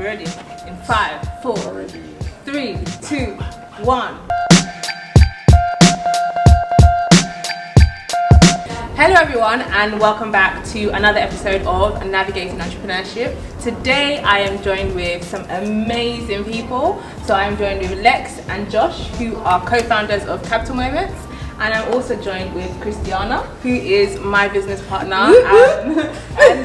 We're ready. In 5, 4, 3, 2, 1. Hello everyone and welcome back to another episode of Navigating Entrepreneurship. Today I am joined with some amazing people. So I am joined with Lex and Josh, who are co-founders of Capital Moments. And I'm also joined with Christiana, who is my business partner and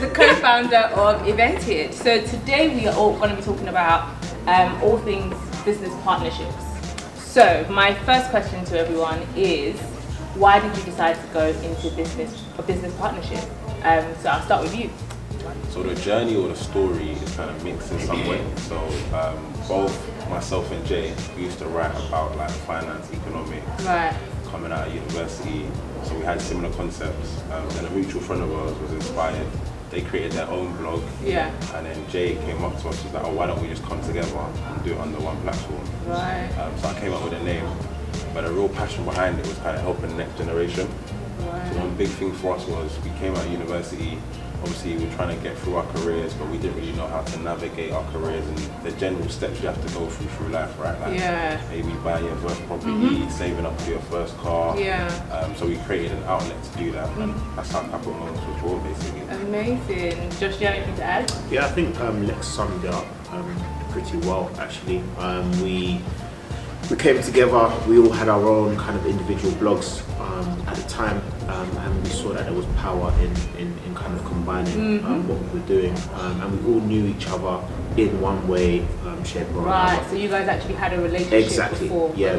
the co-founder of Evented. So today we are all going to be talking about all things business partnerships. So my first question to everyone is, why did you decide to go into a business partnership? So I'll start with you. So the journey or the story is kind of mixed in some way. So both myself and Jay, we used to write about like finance, economics, coming out of university. So we had similar concepts. Then a mutual friend of ours was inspired. They created their own blog. Yeah. And then Jay came up to us, he was like, oh, why don't we just come together and do it under one platform? Right. So I came up with a name. But the real passion behind it was kind of helping the next generation. Right. So one big thing for us was we came out of university, obviously we were trying to get through our careers, but we didn't really know how to navigate our careers and the general steps you have to go through life, right? Like maybe buying your first property, saving up for your first car. So we created an outlet to do that, and that's how Capital Moments was born, basically. Amazing. Josh, do you have anything to add? Yeah, I think Lex summed it up pretty well, actually. We came together, we all had our own kind of individual blogs at the time, and we saw that there was power in kind of combining what we were doing, and we all knew each other in one way, shape or another. Right, so you guys actually had a relationship before? Yeah,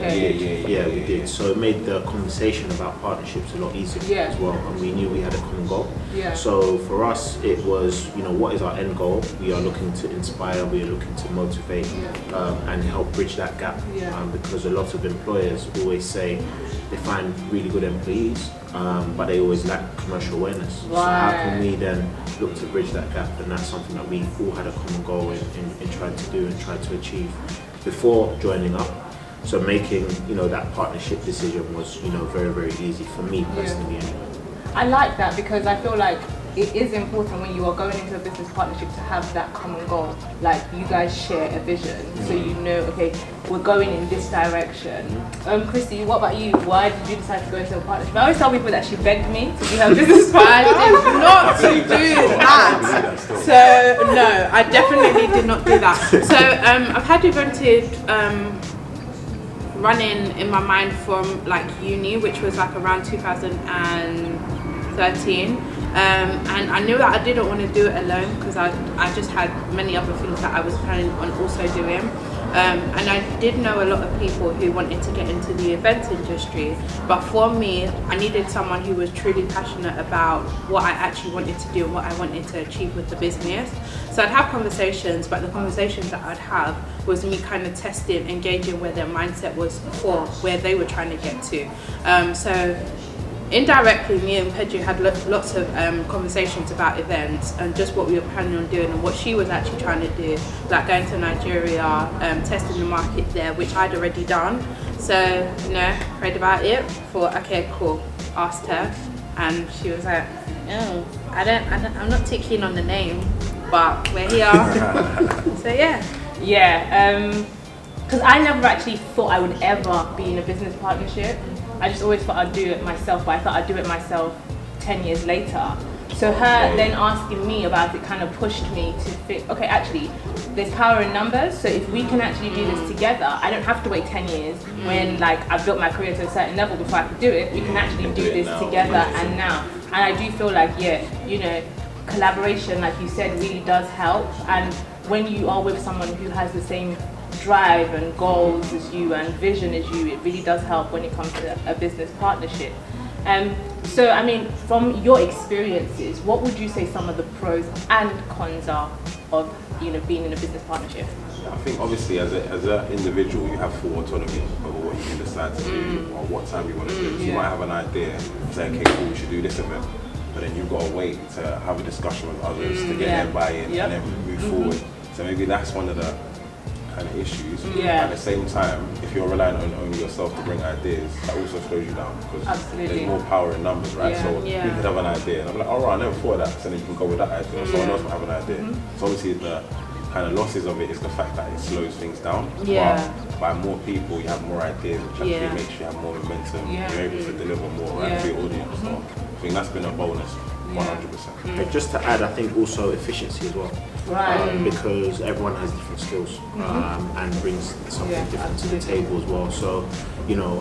we did. So it made the conversation about partnerships a lot easier as well, and we knew we had a common goal. So for us, it was, what is our end goal? We are looking to inspire, we are looking to motivate, and help bridge that gap, because a lot of employers always say they find really good employees, but they always lack commercial awareness. So how can we then look to bridge that gap? And that's something that we all had a common goal in trying to do and try to achieve before joining up. So making that partnership decision was very, very easy for me personally anyway. I like that because I feel like it is important when you are going into a business partnership to have that common goal. Like you guys share a vision, so okay, we're going in this direction. Christy, what about you? Why did you decide to go into a partnership? I always tell people that she begged me to be her business partner. Not to do that. So no, I definitely did not do that. So I've had Evented running in my mind from like uni, which was like around 2013. And I knew that I didn't want to do it alone because I just had many other things that I was planning on also doing. And I did know a lot of people who wanted to get into the events industry, but for me, I needed someone who was truly passionate about what I actually wanted to do and what I wanted to achieve with the business. So I'd have conversations, but the conversations that I'd have was me kind of testing, engaging where their mindset was for where they were trying to get to. So indirectly, me and Pedro had lots of conversations about events and just what we were planning on doing and what she was actually trying to do, like going to Nigeria, testing the market there, which I'd already done. So, prayed about it, thought, okay, cool, asked her, and she was like, oh, I'm not too keen on the name, but we're here. So because I never actually thought I would ever be in a business partnership. I just always thought I'd do it myself, but I thought I'd do it myself 10 years later. So her then asking me about it kind of pushed me to think, okay, actually, there's power in numbers. So if we can actually do this together, I don't have to wait 10 years when I've built my career to a certain level before I could do it. We can actually do this together and now. And I do feel like, collaboration, like you said, really does help. And when you are with someone who has the same drive and goals as you and vision as you, it really does help when it comes to a business partnership. So I mean, from your experiences, what would you say some of the pros and cons are of being in a business partnership? I think obviously as an individual you have full autonomy over what you can decide to do or what time you want to do it. So you might have an idea, say okay cool, we should do this event, but then you've got to wait to have a discussion with others to get their buy-in and then move forward. So maybe that's one of the kind of issues. At the same time, if you're relying on only yourself to bring ideas, that also slows you down because there's more power in numbers, right? So you could have an idea and I'm like, all right, I never thought of that. So then you can go with that idea. Or someone else might have an idea. So obviously the kind of losses of it is the fact that it slows things down. Yeah. But by more people, you have more ideas, which actually makes you have more momentum. Yeah. You're able to deliver more to your audience. So I think that's been a bonus, 100%. And just to add, I think also efficiency as well. Right. Because everyone has different skills and brings something different to the table as well. So, you know,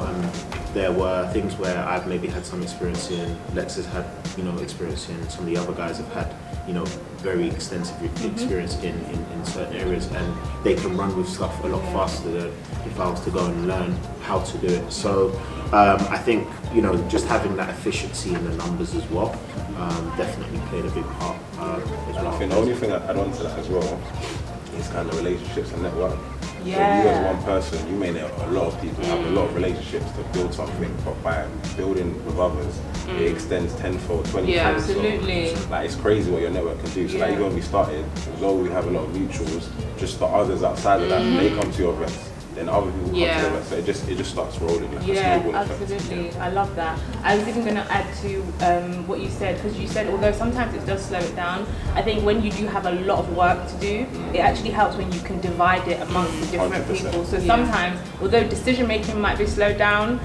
there were things where I've maybe had some experience in, Lex has had, you know, experience in, some of the other guys have had, you know, very extensive experience in certain areas, and they can run with stuff a lot faster than if I was to go and learn how to do it. So I think, you know, just having that efficiency in the numbers as well definitely played a big part as well. I think the only thing I'd add on to that as well is kind of relationships and network. Yeah. So you as one person, you may know a lot of people, have a lot of relationships to build something, but by building with others, it extends tenfold, 20 Yeah, times. absolutely. So, like, it's crazy what your network can do. So like, even when we started, although we have a lot of mutuals, just for others outside of that, they come to your events, then other people come to your events. So it just starts rolling like a snowball effect. Absolutely. I love that. I was even going to add to what you said, because you said although sometimes it does slow it down, I think when you do have a lot of work to do, it actually helps when you can divide it amongst the different 100%. people. So sometimes, although decision making might be slowed down,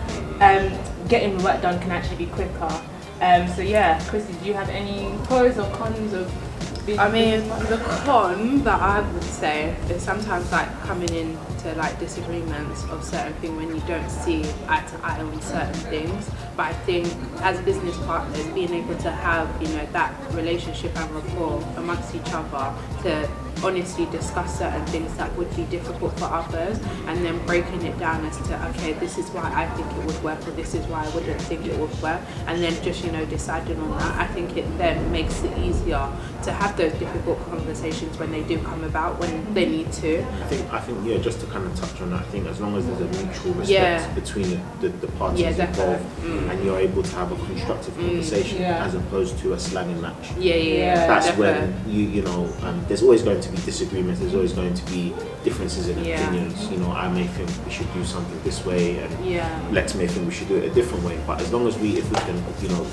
getting the work done can actually be quicker. So yeah, Chrissy, do you have any pros or cons of being I mean, a business the partner? con that I would say is sometimes like coming into like disagreements of certain things when you don't see eye to eye on certain things. But I think as business partners, being able to have, you know, that relationship and rapport amongst each other to honestly discuss certain things that would be difficult for others, and then breaking it down as to, okay, this is why I think it would work, or this is why I wouldn't think it would work, and then just, you know, deciding on that. I think it then makes it easier to have those difficult conversations when they do come about, when they need to. I think yeah, just to kind of touch on that, I think as long as there's a mutual respect between the parties involved, and you're able to have a constructive conversation as opposed to a slagging match. That's definitely. when you know, there's always going to be disagreements, there's always going to be differences in opinions. You know, I may think we should do something this way, and Lex may think we should do it a different way. But as long as if we can, you know,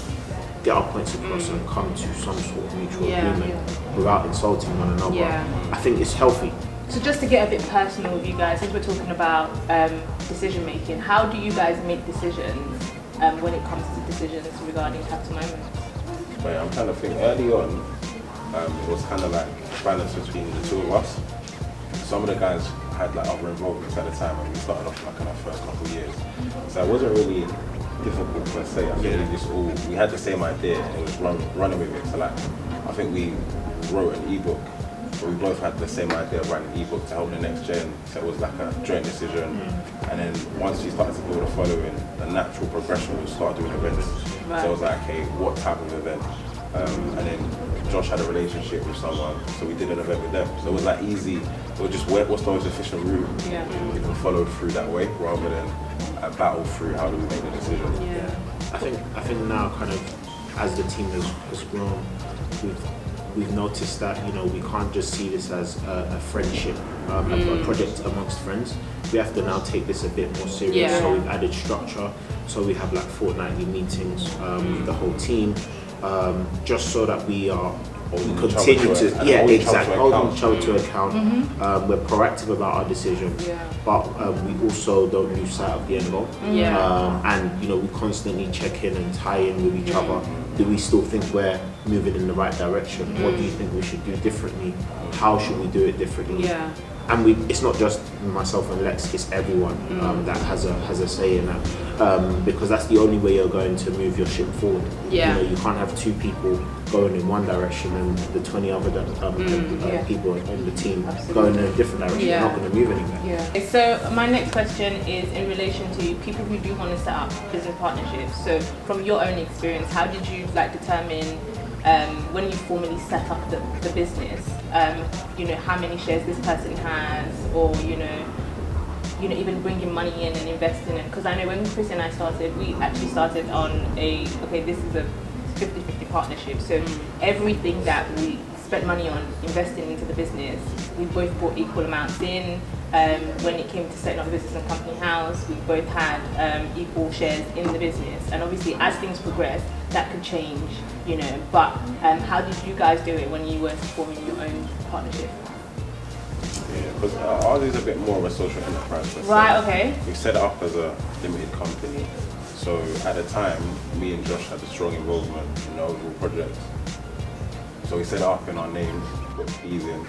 get our points across and come to some sort of mutual agreement without insulting one another, I think it's healthy. So just to get a bit personal with you guys, since we're talking about decision making, how do you guys make decisions when it comes to decisions regarding Capital Moments? But I'm trying to think, early on, it was kind of like balance between the two of us. Some of the guys had like other involvements at the time when we started off like in our first couple of years. So it wasn't really difficult per se. I think we had the same idea and it was running with it. So like, I think we wrote an ebook, but we both had the same idea of writing an ebook to help the next gen. So it was like a joint decision. And then once we started to build a following, the natural progression was start doing events. So it was like, okay, what type of event? And then Josh had a relationship with someone, so we did an event with them. So it was like easy. It was just what's the most efficient route? We can follow through that way rather than battle through how do we make the decision. I think now, kind of as the team has grown, we've noticed that, you know, we can't just see this as a friendship, a project amongst friends. We have to now take this a bit more serious. So we've added structure. So we have like fortnightly meetings with the whole team, just so that we continue to hold each other to account. We're proactive about our decisions, but we also don't lose sight of the end goal. And you know, we constantly check in and tie in with each other. Do we still think we're moving in the right direction? What do you think we should do differently? How should we do it differently? And it's not just myself and Lex, it's everyone that has a say in that, because that's the only way you're going to move your ship forward. You know, you can't have two people going in one direction and the 20 other people on the team going in a different direction. You're not going to move anywhere. So my next question is in relation to people who do want to set up business partnerships. So from your own experience, how did you like determine when you formally set up the business, you know, how many shares this person has, or you know, even bringing money in and investing in? Because I know when Chris and I started, we actually started on this is a 50-50 partnership. So everything that we spent money on investing into the business, we both brought equal amounts in. When it came to setting up the business and company house, we both had equal shares in the business. And obviously, as things progress, that could change, you know. But how did you guys do it when you were forming your own partnership? because ours is a bit more of a social enterprise. Right, okay. We set it up as a limited company. So at the time, me and Josh had a strong involvement in the overall project. So we set it up in our name, put P's in.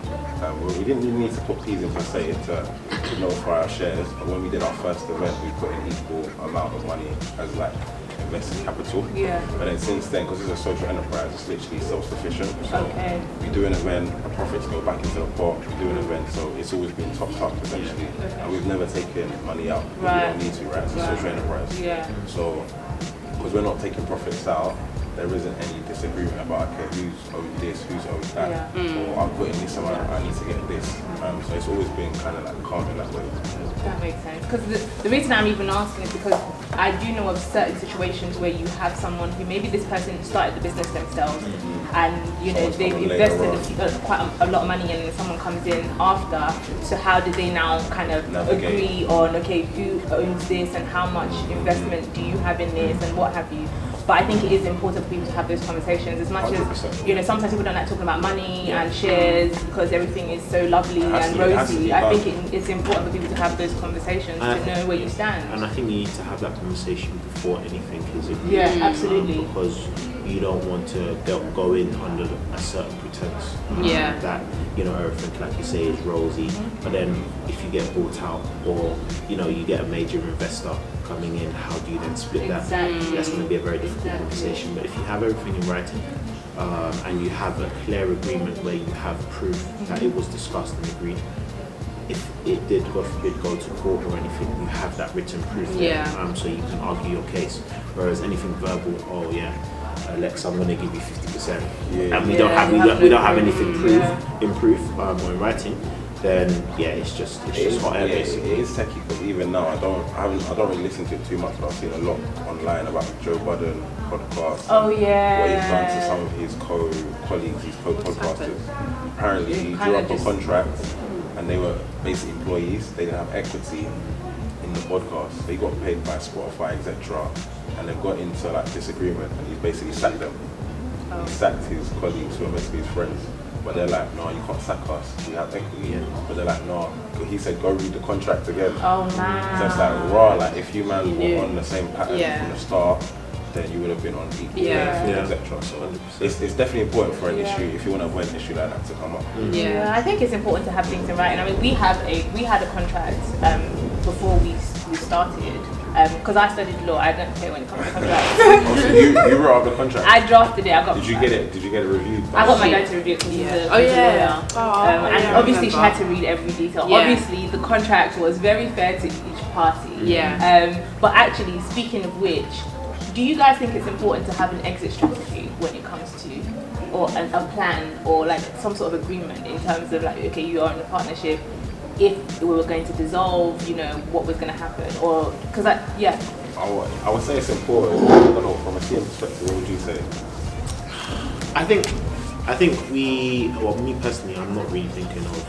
We didn't even need to put P's in per se to notify our shares, but when we did our first event, we put in equal amount of money as like invested capital. Yeah. But then since then, because it's a social enterprise, it's literally self-sufficient. So we do an event, the profits go back into the pot. We do an event, so it's always been topped up essentially, and we've never taken money out. We don't need to, right? It's a social enterprise. Yeah. So because we're not taking profits out, there isn't any disagreement about okay, who's owed this, who's owed that, or I'm putting this amount, I need to get this. So it's always been kind of like calm in that way. That makes sense. Because the reason I'm even asking is because I do know of certain situations where you have someone who maybe this person started the business themselves, and you know they've invested quite a lot of money, and someone comes in after. So how do they now kind of agree on okay, who owns this and how much investment do you have in this and what have you? But I think it is important for people to have those conversations as much 100%. As, you know, sometimes people don't like talking about money and shares because everything is so lovely and rosy. I think it's important for people to have those conversations to know where you stand. And I think you need to have that conversation before anything is agreed. Yeah, absolutely. Because you don't want to go in under a certain pretense. That, you know, everything, like you say, is rosy. But then if you get bought out or, you know, you get a major investor coming in, how do you then split that? That's going to be a very difficult conversation. But if you have everything in writing and you have a clear agreement where you have proof that it was discussed and agreed, if it did, God forbid, go to court or anything, you have that written proof there, so you can argue your case. Whereas anything verbal, oh yeah, Alex, I'm going to give you 50%, and we don't have anything in proof or in writing. Then it's just hot air basically. It is techie because even now I don't really listen to it too much, but I've seen a lot online about the Joe Budden podcast. Oh yeah. What he's done to some of his colleagues, his co-podcasters. Apparently he drew up a contract and they were basically employees. They didn't have equity in the podcast. They got paid by Spotify, etc. And they've got into like disagreement and he basically sacked them. He sacked his colleagues who are meant to be his friends. But they're like, no, you can't sack us. We have equity. But they're like, no. He said, go read the contract again. Oh man. So it's like raw. Like if you man were on the same pattern from the start, then you would have been on equal etc. So it's definitely important for an issue if you want to avoid an issue like that to come up. Yeah, I think it's important to have things in writing. I mean, we had a contract before we started. Because I studied law, I don't care when it comes to contracts. So you wrote up the contract? I drafted it. Did you get it reviewed? I got my dad to review it because he's a lawyer. And obviously she had to read every detail. Obviously the contract was very fair to each party. But actually, speaking of which, do you guys think it's important to have an exit strategy when it comes to, or a plan, or like some sort of agreement in terms of like, okay, you are in a partnership, if we were going to dissolve, you know, what was going to happen, or because I would say it's important. I don't know, from a CM perspective, what would you say? I think me personally, I'm not really thinking of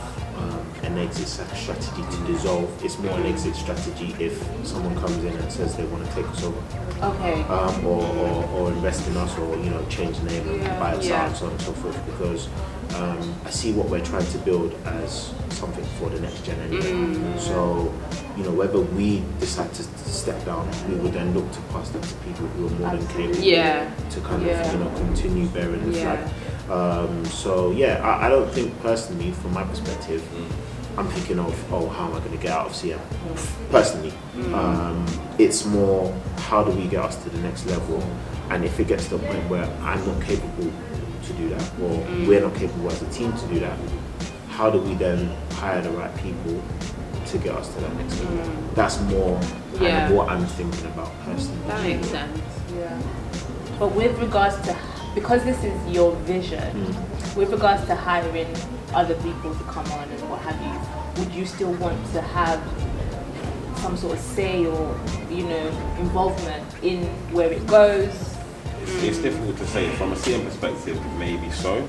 an exit strategy to dissolve. It's more an exit strategy if someone comes in and says they want to take us over, or invest in us, or, you know, change the name and buy us out, and so on and so forth. Because I see what we're trying to build as something for the next gen anyway. So, you know, whether we decide to step down, we would then look to pass that to people who are more than capable to kind of, you know, continue bearing the flag. I don't think personally, from my perspective, I'm thinking of, how am I going to get out of CM? Personally, it's more, how do we get us to the next level? And if it gets to a point where I'm not capable to do that, or we're not capable as a team to do that, how do we then hire the right people to get us to that next level? That's more kind of what I'm thinking about personally. That makes sense. Yeah. But with regards to, because this is your vision, with regards to hiring other people to come on and what have you, would you still want to have some sort of say or, you know, involvement in where it goes? It's difficult to say. From a CM perspective, maybe so.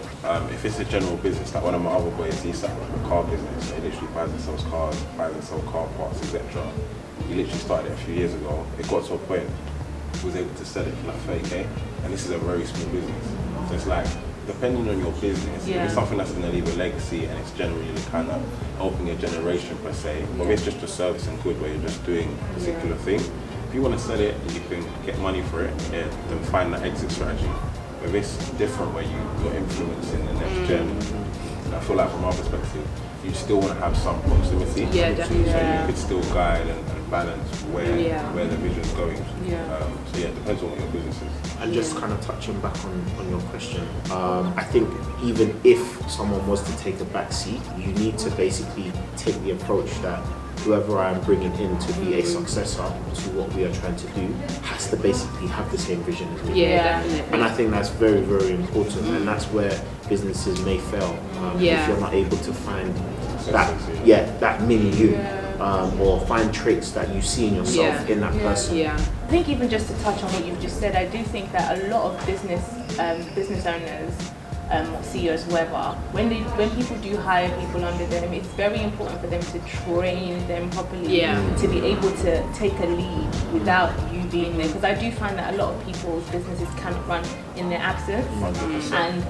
If it's a general business, like one of my other boys, he set up a car business. So he literally buys and sells cars, buys and sells car parts, etc. He literally started it a few years ago. It got to a point he was able to sell it for like 30k, and this is a very small business. So it's like, depending on your business, if it's something that's going to leave a legacy and it's generally kind of helping a generation per se, or if it's just a service and good where you're just doing a particular thing, if you want to sell it and you can get money for it, then find that exit strategy. But if it's different where you're influencing the next gen, I feel like from our perspective, you still want to have some proximity. Yeah, definitely. So you could still guide and balance where the vision's going. So it depends on what your business is. And just kind of touching back on your question, I think even if someone was to take a back seat, you need to basically take the approach that whoever I'm bringing in to be a successor to what we are trying to do has to basically have the same vision as me. Yeah, and I think that's very, very important, and that's where businesses may fail if you're not able to find that mini you, or find traits that you see in yourself in that person. I think even just to touch on what you've just said, I do think that a lot of business owners, CEOs, whoever, when people do hire people under them, it's very important for them to train them properly to be able to take a lead without you being there. Because I do find that a lot of people's businesses cannot run in their absence. And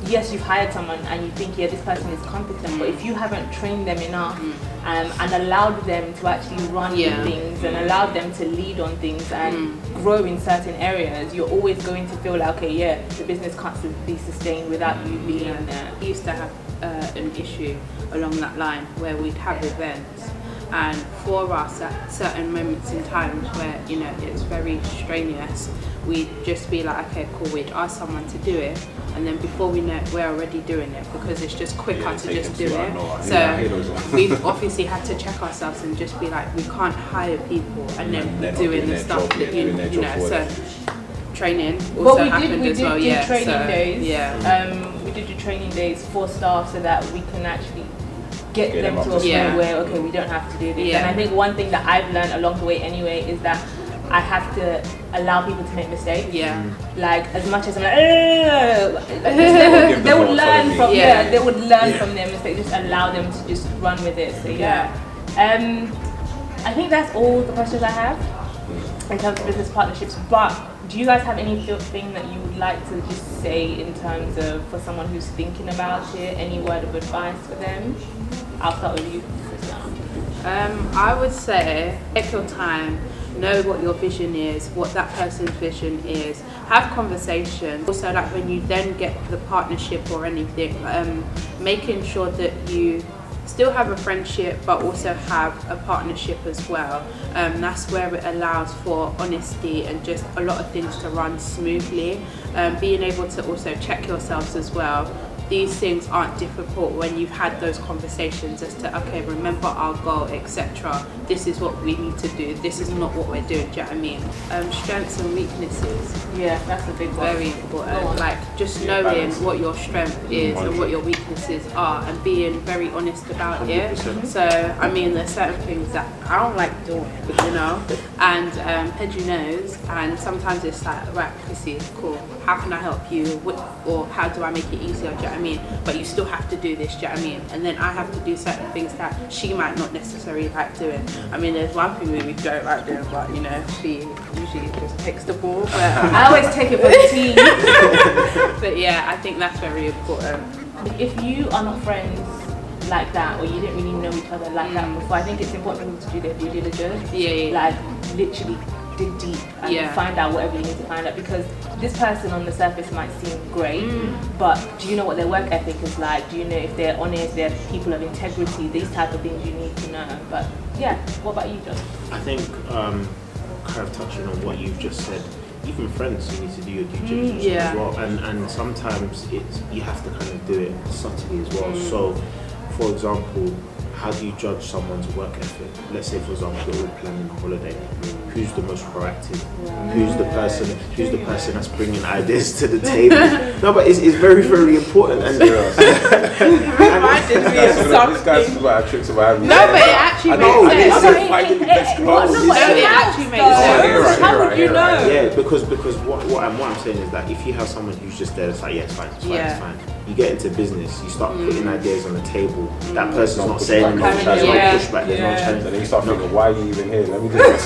yes, you've hired someone and you think, this person is competent, but if you haven't trained them enough and allowed them to actually run with things and allowed them to lead on things and grow in certain areas, you're always going to feel like, the business can't be sustained without you being there. We used to have an issue along that line where we'd have events, and for us at certain moments in times where it's very strenuous, we'd just be like, okay, cool, we'd ask someone to do it, and then before we know it, we're already doing it because it's just quicker to just do it. So we've obviously had to check ourselves and just be like, we can't hire people and then we're doing the stuff that so training also happened as well. We did do training days for staff so that we can actually get them to a point where we don't have to do this. And I think one thing that I've learned along the way anyway is that I have to allow people to make mistakes. Like as much as I'm like, they would learn from they would learn from their mistakes. Just allow them to just run with it. So I think that's all the questions I have in terms of business partnerships. But do you guys have anything that you would like to just say in terms of for someone who's thinking about it? Any word of advice for them? I'll start with you, Christian. I would say take your time. Know what your vision is, what that person's vision is. Have conversations. Also, like when you then get the partnership or anything, making sure that you still have a friendship but also have a partnership as well. That's where it allows for honesty and just a lot of things to run smoothly. Being able to also check yourselves as well. These things aren't difficult when you've had those conversations as to, okay, remember our goal, etc. This is what we need to do. This is not what we're doing. Do you know what I mean? Strengths and weaknesses. Yeah, that's a big one. Very important. Like just knowing what your strength is and what your weaknesses are and being very honest about 100%. it. So, I mean, there's certain things that I don't like doing, and Pedro knows, and sometimes it's like, right, Chrissy, cool, how can I help you? Or how do I make it easier? Do you know what I mean? But you still have to do this, do you know what I mean? And then I have to do certain things that she might not necessarily like doing. I mean, there's one thing we don't like doing, but she usually just takes the ball. But I always take it for the team. But I think that's very important. If you are not friends like that, or you didn't really know each other like that before, I think it's important for people to do their due diligence. Like literally dig deep and find out whatever you need to find out, because this person on the surface might seem great, but do you know what their work ethic is like? Do you know if they're honest, they're people of integrity? These type of things you need to know. But what about you, John? I think kind of touching on what you've just said, even friends, you need to do your due diligence as well, and sometimes you have to kind of do it subtly as well. So for example, how do you judge someone's work ethic? Let's say, for example, they're all planning a holiday. Who's the most proactive? Who's the person that's bringing ideas to the table? No, but it's very, very important. And reminded me of something. This guy's about tricks about No, but it actually makes sense. It actually makes sense. How would you know? Yeah, because what I'm saying is that if you have someone who's just there, it's like, it's fine. You get into business, you start putting ideas on the table. That person's not saying anything, there's no pushback, there's no challenge. And then you start thinking, why are you even here? Let me do this.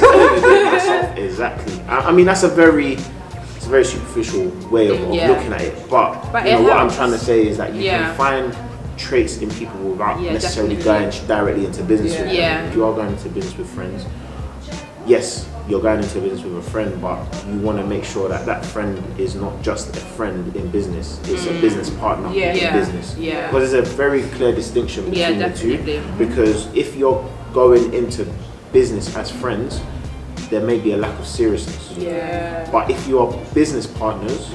Exactly. I mean, that's a very a very superficial way of looking at it. But you know, what I'm trying to say is that you can find traits in people without necessarily going directly into business with them. If you are going into business with friends, yes, you're going into business with a friend, but you want to make sure that that friend is not just a friend in business, it's a business partner in business. Because there's a very clear distinction between the two. Because if you're going into business as friends, there may be a lack of seriousness. But if you are business partners,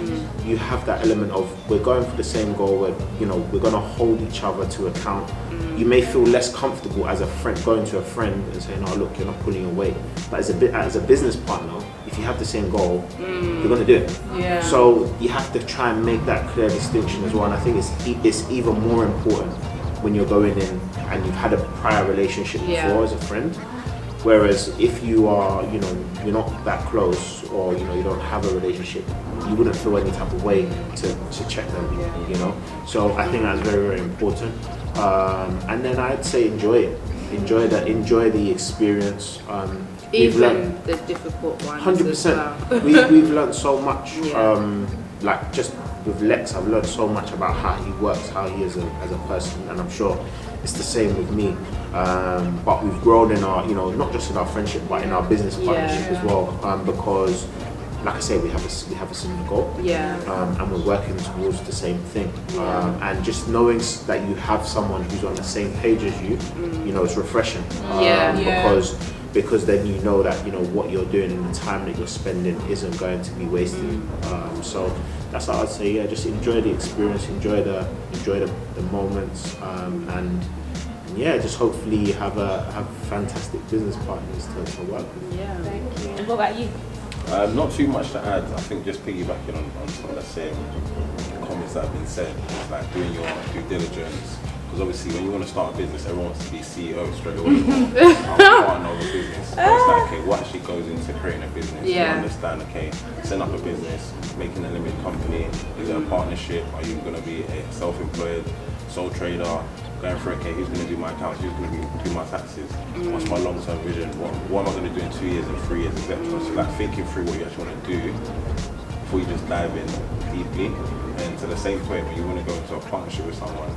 you have that element of we're going for the same goal. We're going to hold each other to account. You may feel less comfortable as a friend going to a friend and saying, "Oh, look, you're not pulling your weight." But as a business partner, if you have the same goal, you're going to do it. So you have to try and make that clear distinction as well. And I think it's even more important when you're going in and you've had a prior relationship before as a friend. Whereas if you are, you're not that close, or you don't have a relationship, you wouldn't feel any type of way to check them, So I think that's very, very important. And then I'd say enjoy it, enjoy the experience. Even the difficult ones. 100%. We've learned so much. Like just with Lex, I've learned so much about how he works, how he is as a person, and I'm sure it's the same with me. But we've grown in our, not just in our friendship, but in our business partnership as well. Because, like I say, we have a similar goal. And we're working towards the same thing. And just knowing that you have someone who's on the same page as you, it's refreshing. Because then you know that what you're doing and the time that you're spending isn't going to be wasted. So that's what I'd say. Yeah, just enjoy the experience, enjoy the moments, and just hopefully you have fantastic business partners to work with. Thank you. And what about you? Not too much to add. I think just piggybacking on some of the same comments that have been said, like doing your due diligence. Because obviously when you want to start a business, everyone wants to be CEO straight away. I'm partner of a business. But it's like, okay, what actually goes into creating a business? You understand, okay, setting up a business, making a limited company, is it a partnership? Are you going to be a self-employed sole trader? Going through, okay, who's going to do my accounts? Who's going to do my taxes? What's my long-term vision? What am I going to do in 2 years and 3 years, etc. So like thinking through what you actually want to do before you just dive in deeply. And to the same point, when you want to go into a partnership with someone,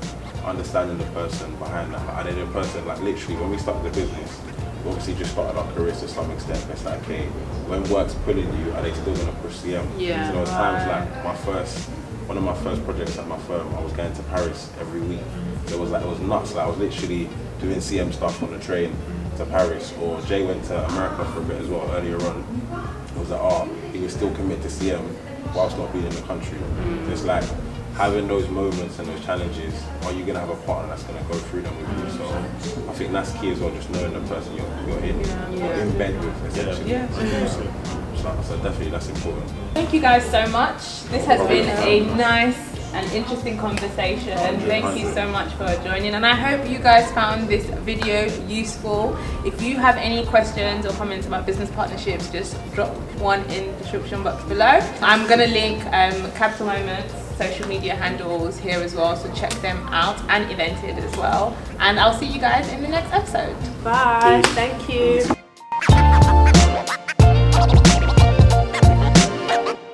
understanding the person behind that. Like, are they the person, like literally when we started the business, we obviously just started our careers to some extent. It's like, okay, when work's pulling you, are they still going to push CM? So there was times like one of my first projects at my firm, I was going to Paris every week. It was nuts. Like I was literally doing CM stuff on the train to Paris, or Jay went to America for a bit as well earlier on. It was like, he was still committed to CM whilst not being in the country. It's like having those moments and those challenges, are you going to have a partner that's going to go through them with you? So I think that's key as well, just knowing the person you're in bed with, essentially. So definitely that's important. Thank you guys so much. This has been a nice and interesting conversation. Thank you so much for joining, and I hope you guys found this video useful. If you have any questions or comments about business partnerships, just drop one in the description box below. I'm going to link Capital Moments social media handles here as well, so check them out, and Evented as well. And I'll see you guys in the next episode. Bye. Thank you.